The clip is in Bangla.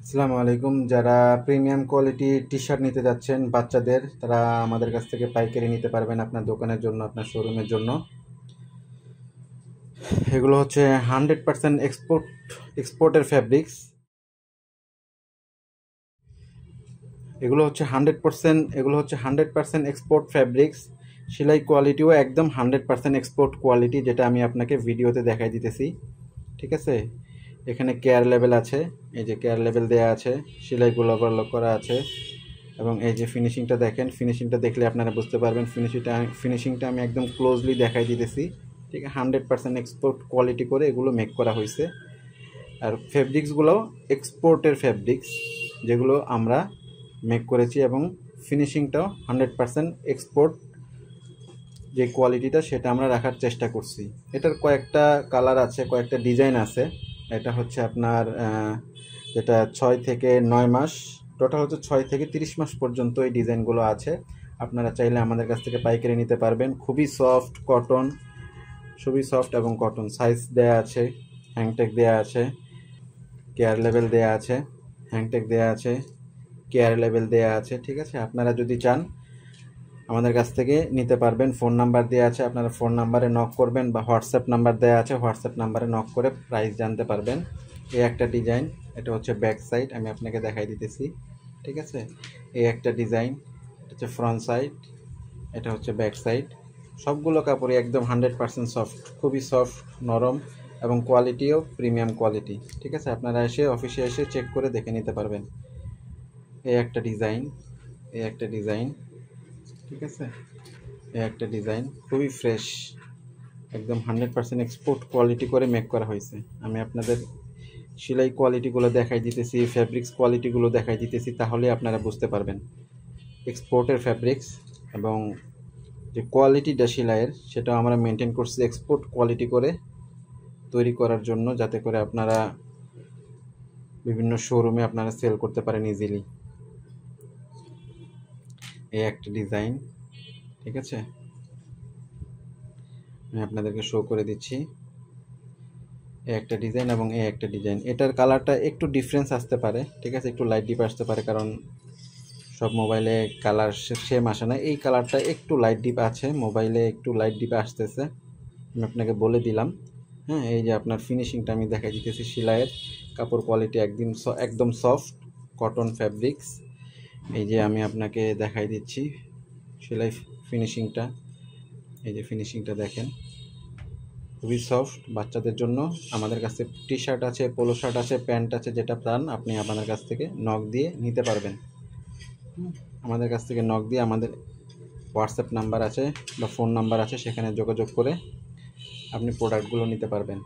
আসসালামু আলাইকুম। যারা প্রিমিয়াম কোয়ালিটি টি শার্ট নিতে যাচ্ছেন বাচ্চাদের, তারা আমাদের কাছ থেকে পাইকারি নিতে পারবেন আপনার দোকানের জন্য, আপনার শোরুমের জন্য। এগুলো হচ্ছে 100% এক্সপোর্টের ফ্যাব্রিক্স। এগুলো হচ্ছে 100% এক্সপোর্ট ফ্যাব্রিক্স। সেলাই কোয়ালিটিও একদম 100% এক্সপোর্ট কোয়ালিটি, যেটা আমি আপনাকে ভিডিওতে দেখাই দিতেছি। ঠিক আছে, এখানে কেয়ার লেভেল আছে, এই যে কেয়ার লেভেল দেওয়া আছে, সেলাইগুলো ওভারলক করা আছে, এবং এই যে ফিনিশিংটা দেখেন, ফিনিশিংটা দেখলে আপনারা বুঝতে পারবেন। ফিনিশিংটা আমি একদম ক্লোজলি দেখাই দিতেছি। ঠিক আছে, 100% এক্সপোর্ট কোয়ালিটি করে এগুলো মেক করা হয়েছে। আর ফেব্রিক্সগুলো এক্সপোর্টের ফেব্রিক্স, যেগুলো আমরা মেক করেছি, এবং ফিনিশিংটাও 100% এক্সপোর্ট যে কোয়ালিটিটা, সেটা আমরা রাখার চেষ্টা করছি। এটার কয়েকটা কালার আছে, কয়েকটা ডিজাইন আছে। এটা হচ্ছে আপনার যেটা 6 থেকে 9 মাস, টোটাল হচ্ছে 6 থেকে 30 মাস পর্যন্ত এই ডিজাইনগুলো আছে। আপনারা চাইলে আমাদের কাছ থেকে পাইকারি নিতে পারবেন। খুবই সফট কটন, খুবই সফট এবং কটন। সাইজ দেয়া আছে, হ্যাংটেক দেয়া আছে, কেয়ার লেভেল দেয়া আছে, হ্যাংটেক দেয়া আছে, কেয়ার লেভেল দেয়া আছে। ঠিক আছে, আপনারা যদি চান আমাদের কাছ থেকে নিতে পারবেন। ফোন নাম্বার দেওয়া আছে, আপনারা ফোন নাম্বারে নক করবেন, বা হোয়াটসঅ্যাপ নাম্বার দেওয়া আছে, হোয়াটসঅ্যাপ নাম্বারে নক করে প্রাইস জানতে পারবেন। এই একটা ডিজাইন, এটা হচ্ছে ব্যাক সাইড, আমি আপনাকে দেখাই দিতেছি। ঠিক আছে, এই একটা ডিজাইন, এটা হচ্ছে ফ্রন্ট সাইড, এটা হচ্ছে ব্যাক সাইড। সবগুলো কাপড়ই একদম 100% সফট, খুবই সফট, নরম, এবং কোয়ালিটিও প্রিমিয়াম কোয়ালিটি। ঠিক আছে, আপনারা এসে অফিসে এসে চেক করে দেখে নিতে পারবেন। এই একটা ডিজাইন, এই একটা ডিজাইন। ঠিক আছে, এই একটা ডিজাইন খুবই ফ্রেশ, একদম 100% এক্সপোর্ট কোয়ালিটি করে মেক করা হয়েছে। আমি আপনাদের সেলাই কোয়ালিটিগুলো দেখাই দিতেছি, ফ্যাব্রিক্স কোয়ালিটিগুলো দেখাই দিতেছি, তাহলে আপনারা বুঝতে পারবেন এক্সপোর্টের ফ্যাব্রিক্স। এবং যে কোয়ালিটিটা সেলাইয়ের, সেটাও আমরা মেনটেন করছি এক্সপোর্ট কোয়ালিটি করে তৈরি করার জন্য, যাতে করে আপনারা বিভিন্ন শোরুমে আপনারা সেল করতে পারেন ইজিলি। এই একটা ডিজাইন। ঠিক আছে, আমি আপনাদেরকে শো করে দিচ্ছি। এই একটা ডিজাইন এবং এই একটা ডিজাইন, এটার কালারটা একটু ডিফারেন্স আসতে পারে। ঠিক আছে, একটু লাইট ডিপ আসতে পারে, কারণ সব মোবাইলে কালার সেম আসে না। এই কালারটা একটু লাইট ডিপ আছে, মোবাইলে একটু লাইট ডিপ আসতেছে, আমি আপনাকে বলে দিলাম। হ্যাঁ, এই যে আপনার ফিনিশিংটা আমি দেখাই দিতেছি। সেলাইয়ের কাপড় কোয়ালিটি একদম সফট কটন ফ্যাব্রিক্স। এই যে আমি আপনাকে দেখাই দিচ্ছি সেলাই ফিনিশিংটা। এই যে ফিনিশিংটা দেখেন, খুবই সফট। বাচ্চাদের জন্য আমাদের কাছে টি শার্ট আছে, পোলো শার্ট আছে, প্যান্ট আছে, যেটা চান আপনি আপনাদের কাছ থেকে নক দিয়ে নিতে পারবেন। আমাদের কাছ থেকে নক দিয়ে, আমাদের হোয়াটসঅ্যাপ নাম্বার আছে বা ফোন নাম্বার আছে, সেখানে যোগাযোগ করে আপনি প্রোডাক্টগুলো নিতে পারবেন।